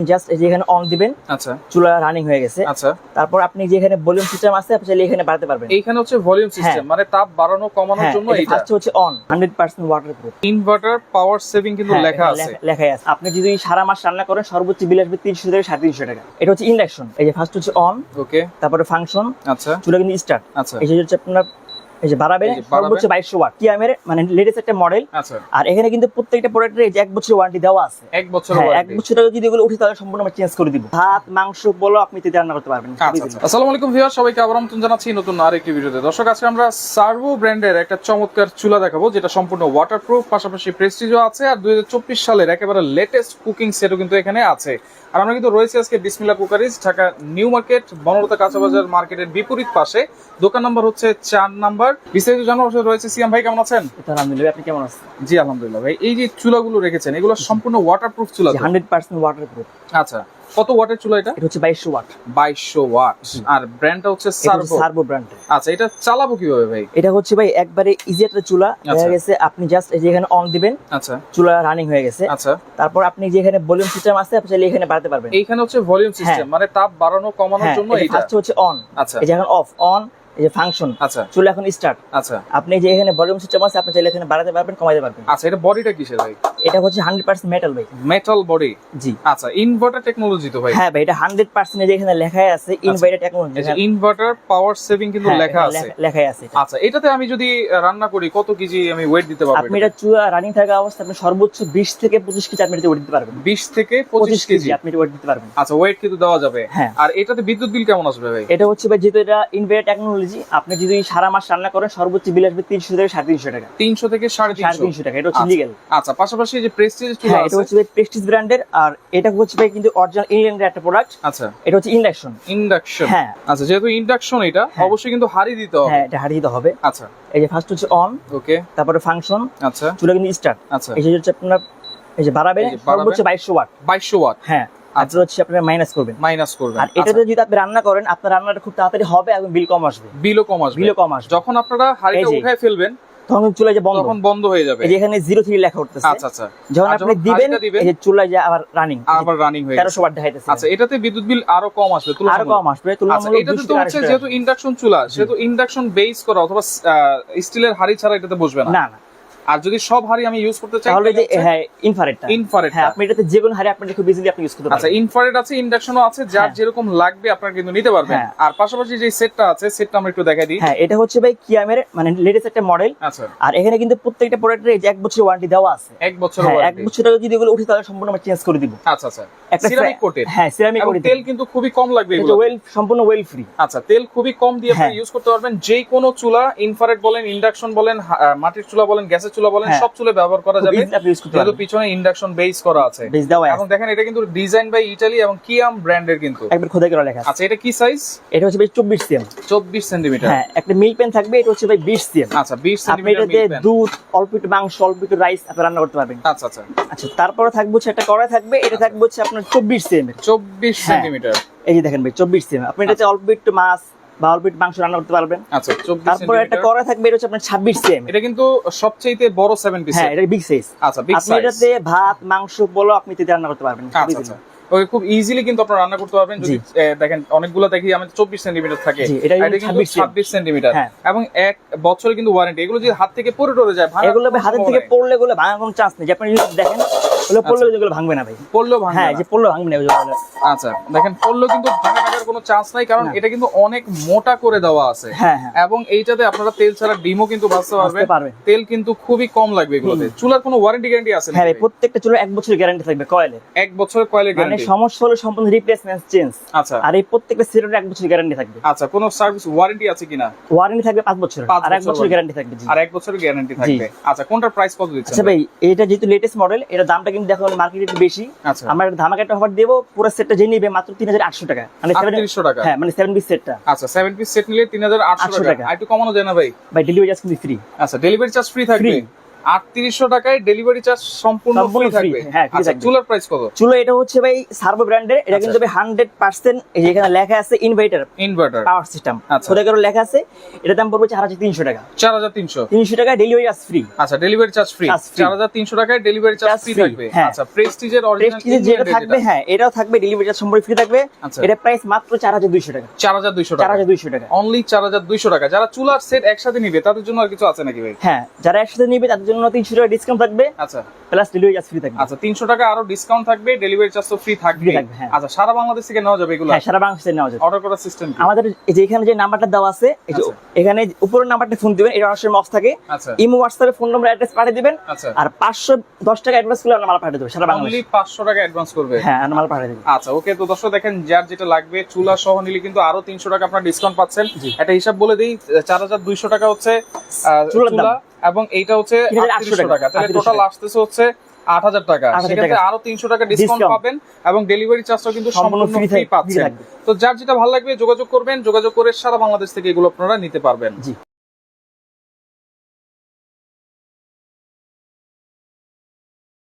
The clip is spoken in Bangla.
জাস্ট এই যে এখানে অন দিবেন, আচ্ছা চুলা রানিং হয়ে গেছে। আচ্ছা, তারপর আপনি যে এখানে ভলিউম সিস্টেম আছে, আপনি চাইলে এখানে বাড়াতে পারবেন। এইখানে হচ্ছে ভলিউম সিস্টেম, মানে তাপ বাড়ানো কমানোর জন্য এইটা ফার্স্ট হচ্ছে on 100% waterproof. Inverter power saving কিন্তু লেখা আছে। লেখাই আছে। আপনি যদি সারা মাস রান্না করেন সর্বোচ্চ বিল আসবে 300 থেকে 350 টাকা। এটা হচ্ছে ইন্ডাকশন। এই যে ফার্স্ট হচ্ছে অন, ওকে, তারপরে ফাংশন, আচ্ছা চুলা কিন্তু স্টার্ট। আচ্ছা, এই যে হচ্ছে আপনার এই যে বাড়াবেন সর্বোচ্চ 2200 ওয়াট, কিয়ামের মানে লেটেস্ট একটা মডেল। আচ্ছা, আর এখানে কিন্তু প্রত্যেকটা প্রোডাক্টের এই যে 1 বছরের ওয়ারেন্টি দেওয়া আছে। 1 বছর হ্যাঁ, 1 ওয়ারেন্টি। বছর আগে যদি এগুলো উঠে তাহলে সম্পূর্ণ আমরা চেঞ্জ করে দিব। ভাত মাংস বলো আপনি তেতে রান্না করতে পারবেন। আচ্ছা, আসসালামু আলাইকুম ভিউয়ার, সবাইকে আবার আমন্ত্রণ জানাচ্ছি নতুন আরেকটি ভিডিওতে। দর্শক, আজকে আমরা সার্ভো ব্র্যান্ডের একটা চমৎকার চুলা দেখাবো, যেটা সম্পূর্ণ ওয়াটারপ্রুফ, পাশাপাশি প্রেস্টিজও আছে, আর 2024 সালের একেবারে লেটেস্ট কুকিং সেটও কিন্তু এখানে আছে। আর আমরা কিন্তু রয়েছে আজকে Bismillah cookeries, Dhaka new market, Banalata কাঁচাবাজার মার্কেটের বিপরীত পাশে। দোকান নাম্বার হচ্ছে 4 নাম্বার। বিস্তারিত জানার সাথে রয়েছে সিয়াম ভাই। কেমন আছেন? আলহামদুলিল্লাহ, আপনি কেমন আছেন? জি আলহামদুলিল্লাহ ভাই। এই যে চুলাগুলো রেখেছেন, এগুলো সম্পূর্ণ ওয়াটারপ্রুফ চুলা? 100% ওয়াটারপ্রুফ। আচ্ছা, কত ওয়াটের চুলা এটা? এটা হচ্ছে 2200 ওয়াট। 2200 ওয়াট। আর ব্র্যান্ডটা হচ্ছে সার্ভো ব্র্যান্ড। আচ্ছা, এটা চালাবো কিভাবে ভাই? এটা হচ্ছে ভাই একবারে ইজি একটা চুলা। দেখা গেছে আপনি জাস্ট এই যে এখানে অন দিবেন, আচ্ছা, চুলা রানিং হয়ে গেছে। আচ্ছা, তারপর আপনি যে এখানে ভলিউম সিস্টেম আছে, আপনি চাইলে এখানে বাড়াতে পারবেন। এইখানে হচ্ছে ভলিউম সিস্টেম, মানে তাপ বাড়ানো কমানোর জন্য এইটা। ফার্স্ট হচ্ছে অন, আচ্ছা, এই যে এখন অফ, অন, এই যে ফাংশন, আচ্ছা, চুলা এখন স্টার্ট। আচ্ছা, আপনি যে এখানে ভলিউম সিস্টেম আছে, আপনি চাইলে এখানে বাড়াতে পারবেন, কমাতে পারবেন। আচ্ছা, এটা বডিটা কিসের ভাই? এটা হচ্ছে 100% মেটাল ভাই। Metal body? জি। আচ্ছা, ইনভার্টার টেকনোলজি তো ভাই? হ্যাঁ ভাই, এটা 100% যে এখানে লেখাই আছে ইনভার্টার টেকনোলজি। এই যে ইনভার্টার পাওয়ার সেভিং কিন্তু লেখা আছে। লেখাই আছে। আচ্ছা, এটাতে আমি যদি রান্না করি কত কেজি আমি ওয়েট দিতে পারবো? আপনি এটা চুলা রানিং থাকা অবস্থায় আপনি সর্বোচ্চ 20 থেকে 25 কেজি আপনি ওয়েট দিতে পারবেন। 20 থেকে 25 কেজি আপনি ওয়েট দিতে পারবেন। আচ্ছা, ওয়েট কিন্তু দেওয়া যাবে। হ্যাঁ। আর এটাতে বিদ্যুৎ বিল কেমন আসবে ভাই? এটা হচ্ছে ভাই, যেহেতু এটা ইনভার্টার টেকনোলজি, আপনি যদি সারা মাস রান্না করেন সর্বোচ্চ বিল আসবে 300 থেকে 350 টাকা। 300 থেকে 350 টাকা। এটা হচ্ছে লিগ্যাল। আচ্ছা, পাশাপাশি যে প্রেস্টিজ চুলা হ্যাঁ, এটা হচ্ছে প্রেস্টিজ ব্র্যান্ডের। আর এটা হচ্ছে ভাই কিন্তু অরিজিনাল ইংল্যান্ডের একটা প্রোডাক্ট। আচ্ছা, এটা হচ্ছে ইন্ডাকশন। হ্যাঁ। আচ্ছা, যেহেতু ইন্ডাকশন, এটা অবশ্যই কিন্তু হাড়ি দিতে হবে। হ্যাঁ, এটা হাড়ি দিতে হবে। আচ্ছা, এই যে ফার্স্ট হচ্ছে অন, ওকে, তারপরে ফাংশন, আচ্ছা, চুলা কিন্তু স্টার্ট। আচ্ছা, এই যে হচ্ছে আপনার এই যে বাড়াবেন সর্বোচ্চ 2200 ওয়াট। 2200 ওয়াট। হ্যাঁ, আর হচ্ছে আপনারা মাইনাস করবেন। করবেন। আর এটাতে যদি আপনি রান্না করেন, আপনার রান্নাটা খুব তাড়াতাড়ি হবে এবং বিল কম আসবে। বিলও কম আসবে। যখন আপনারা হাড়িটা উঠায় ফেলবেন তখন চুলা যে তখন বন্ধ হয়ে যাবে। এই যে এখানে 03 লেখা উঠতেছে। আচ্ছা, আচ্ছা, যখন আপনি দিবেন এই যে চুলা যে আবার রানিং হয়ে 1300 ওয়াট দেখাইতেছে। আচ্ছা, এটাতে বিদ্যুৎ বিল আরো কম আসবে আরো কম আসবে তুলনামূলক। এটাতে তো হচ্ছে যেহেতু ইন্ডাকশন চুলা, সেহেতু ইন্ডাকশন বেস করা অথবা স্টিলের হাড়ি ছাড়া এটাতে বসবে না। না না। আর যদি সব হাড়ি আমি ইউজ করতে চাই তাহলে যে হ্যাঁ ইনফ্রারেড। হ্যাঁ, আপনি এটাতে যে কোনো হাড়ি আপনি খুব ইজিলি আপনি ইউজ করতে পারবেন। আচ্ছা, ইনফ্রারেড আছে, ইন্ডাকশনও আছে, যার যেরকম লাগবে আপনারা কিন্তু নিতে পারবেন। আর পাশাপাশি যে সেটটা আছে, সেটটা আমরা একটু দেখাই দিই। হ্যাঁ, এটা হচ্ছে ভাই কিয়ামের মানে লেটেস্ট একটা মডেল। আচ্ছা, আর এখানে কিন্তু প্রত্যেকটা প্রোডাক্টের এই যে 1 বছরের ওয়ারেন্টি দেওয়া আছে। 1 বছর ওয়ারেন্টি। 1 বছর আগে যদি এগুলো উঠে তাহলে সম্পূর্ণ আমরা চেঞ্জ করে দিব। আচ্ছা, আচ্ছা, সিরামিক কোটেড। হ্যাঁ, সিরামিক কোটেড। তেল কিন্তু খুবই কম লাগবে এটা এগুলো। সম্পূর্ণ ওয়েল ফ্রি। আচ্ছা, তেল খুবই কম দিয়ে আপনি ইউজ করতে পারবেন। যে কোনো চুলা, ইনফ্রারেড বলেন, ইন্ডাকশন বলেন, মাটির চুলা বলেন, গ্যাসের চুলা বলেন, সব চুলা ব্যবহার করা যাবে। যেহেতু পিছনে ইন্ডাকশন বেস করা আছে। এবং দেখেন, এটা কিন্তু ডিজাইন বাই ইতালি এবং কিয়াম ব্র্যান্ডের কিন্তু একবার খোদাই করা লেখা আছে। আচ্ছা, এটা কি সাইজ? এটা হচ্ছে ভাই 24 সিএম। 24 সেন্টিমিটার। হ্যাঁ, একটা মিল্ক প্যান থাকবে। এটা হচ্ছে ভাই 20 সিএম। আচ্ছা, 20 আপনি সেন্টিমিটার এটাতে মিল্ক প্যান। দুধ, অল্প একটু মাংস, অল্প একটু রাইস আপনি রান্না করতে পারবেন। আচ্ছা, আচ্ছা, আচ্ছা, তারপরে থাকবে হচ্ছে একটা কড়াই থাকবে। এটা থাকবে হচ্ছে আপনার 24 সিএম এর। 24 সেন্টিমিটার। এই যে দেখেন ভাই 24 সিএম। আপনি এটাতে অল্প একটু মাছ বা অল্প একটু মাংস রান্না করতে পারবেন। আচ্ছা, 24 তারপরে একটা কড়াই থাকবে। এটা হচ্ছে আপনার 26 সিএম। এটা কিন্তু সবচেয়ে বড় 7 পিস। হ্যাঁ, এটা বিগ সাইজ। আচ্ছা, বিগ সাইজ। আপনি এটাতে ভাত মাংস পোলাও আপনি তেতে রান্না করতে পারবেন। আচ্ছা, আচ্ছা, ওকে, খুব ইজিলি কিন্তু আপনারা রান্না করতে পারবেন। যদি দেখেন, অনেকগুলো দেখি আমাদের 24 সেন্টিমিটার থাকে, এটা কিন্তু 26 সেন্টিমিটার। এবং 1 বছরের কিন্তু ওয়ারেন্টি। এগুলো যদি হাত থেকে পড়ে যায়, এগুলো হাতের থেকে পড়লে গুলো ভাঙার কোনো চান্স নেই। আপনি যদি দেখেন এগুলো পড়লে যেগুলো ভাঙবে না ভাই। পড়লেও ভাঙবে না। হ্যাঁ, যে পড়লেও ভাঙবে না এগুলো। আচ্ছা, দেখেন, পড়লেও কিন্তু ভাঙার কোনো চান্স নাই, কারণ এটা কিন্তু অনেক মোটা করে দেওয়া আছে। হ্যাঁ, এবং এইটাতে আপনারা তেল ছাড়া ডিমও কিন্তু ভাজতে পারবেন। তেল কিন্তু খুবই কম লাগবে এগুলোতে। চুলার কোনো ওয়ারেন্টি গ্যারান্টি আছে? হ্যাঁ, প্রত্যেকটা চুলার 1 বছরের গ্যারান্টি থাকবে কয়েলের। 1 বছরের কয়েলের মানে গ্যারান্টি। সমস্যা হলে সম্পূর্ণ রিপ্লেসমেন্ট চেঞ্জ। আচ্ছা, আর এই প্রত্যেকটা সেটের 1 বছরের গ্যারান্টি থাকবে। আচ্ছা, কোনো সার্ভিস ওয়ারেন্টি আছে কিনা? ওয়ারেন্টি থাকবে 5 বছরের। আর 1 বছরের গ্যারান্টি থাকবে। আর 1 বছরের গ্যারান্টি থাকবে। আচ্ছা, কোনটার প্রাইস কত দিচ্ছেন? আচ্ছা ভাই, এটা যেহেতু লেটেস্ট মডেল, এটা দামটা কিন্তু দেখো মার্কেটে একটু বেশি। আচ্ছা, আমরা ধামাকা একটা অফার দেব। পুরো সেটটা যে নিবে মাত্র 3800 টাকা। মানে 3800 টাকা। হ্যাঁ, মানে 7 পিস সেটটা। আচ্ছা, 7 পিস সেট নিলে 3800 টাকা। আর একটু কমানো যায় না ভাই? ভাই ডেলিভারি চার্জ কিন্তু ফ্রি। আচ্ছা, ডেলিভারি চার্জ ফ্রি থাকবে। 3800 টাকায় ডেলিভারি চার্জ সম্পূর্ণ সম্পূর্ণ ফ্রি থাকবে। free, হ্যাঁ, free আচ্ছা থাকবে। চুলার প্রাইস কত? চুলো এটা হচ্ছে ভাই সার্ভো ব্র্যান্ডের, এটা আচ্ছা। কিন্তু ভাই 100% এই যে এখানে লেখা আছে ইনভার্টার ইনভার্টার পাওয়ার সিস্টেম, আচ্ছা। খোদাই করে লেখা আছে। এটার দাম পড়বে 4300 টাকা। 4300। 300 টাকা ডেলিভারি চার্জ ফ্রি। আচ্ছা delivery charge free. Charge free। 4300 টাকায় delivery charge Charge free free, থাকবে। হ্যাঁ। আচ্ছা প্রেস্টিজের অরিজিনাল প্রেস্টিজে যেটা থাকবে, হ্যাঁ এটাও থাকবে, ডেলিভারি চার্জ সম্পূর্ণ ফ্রি থাকবে। আচ্ছা। এটা প্রাইস মাত্র 4200 টাকা। 4200 টাকা। 4200 টাকা অনলি 4200 টাকা। যারা চুলার সেট একসাথে নিবে তাদের জন্য আর কিছু আছে নাকি ভাই? হ্যাঁ, যারা একসাথে নিবে তাদের জন্য 300 টাকা ডিসকাউন্ট থাকবে, আচ্ছা প্লাস ডেলিভারি চার্জ ফ্রি থাকবে। আচ্ছা 300 টাকা আরো ডিসকাউন্ট থাকবে, ডেলিভারি চার্জ তো ফ্রি থাকবে। Free থাকবে, হ্যাঁ। আচ্ছা সারা বাংলাদেশ থেকে নেওয়া যাবে এগুলো? হ্যাঁ, সারা বাংলাদেশে নেওয়া যাবে। অর্ডার করার সিস্টেম কি? আমাদের এই যে এখানে যে নাম্বারটা দেওয়া আছে, এই যে আচ্ছা। এখানে উপরের নাম্বারটা ফোন দিবেন, এটা অবশ্যই মক্স থাকে। আচ্ছা ইমো হোয়াটসঅ্যাপে ফোন নম্বর অ্যাড্রেস পাঠিয়ে দিবেন, আচ্ছা আর 510 টাকা অ্যাডভান্স করলে আমরা মাল পাঠিয়ে দেবো সারা অনলি বাংলাদেশে। 500 টাকা অ্যাডভান্স করবে। হ্যাঁ, আমরা মাল পাঠিয়ে দেবো। আচ্ছা ওকে, তো দর্শক দেখেন যার যেটা লাগবে চুলা সহ নিলে কিন্তু আরো 300 টাকা আপনার ডিসকাউন্ট পাচ্ছেন। জি। একটা হিসাব বলে দেই, 4200 টাকা হচ্ছে চুলার চুলা, দাম। এবং এইটা হচ্ছে 3800 3800 টাকা, তাহলে 3800 টোটাল টাকা। আসতেছে হচ্ছে 8000 টাকা। 8000 সেক্ষেত্রে টাকা। আরো 300 টাকা ডিসকাউন্ট Discount। পাবেন, এবং ডেলিভারি চার্জটাও কিন্তু সম্পূর্ণ সম্পূর্ণ free ফ্রি থাকবে, পাচ্ছেন। free থাকবে। তো যার যেটা ভালো লাগবে যোগাযোগ করবেন, যোগাযোগ করে সারা বাংলাদেশ থেকে এগুলো আপনারা নিতে পারবেন। জি।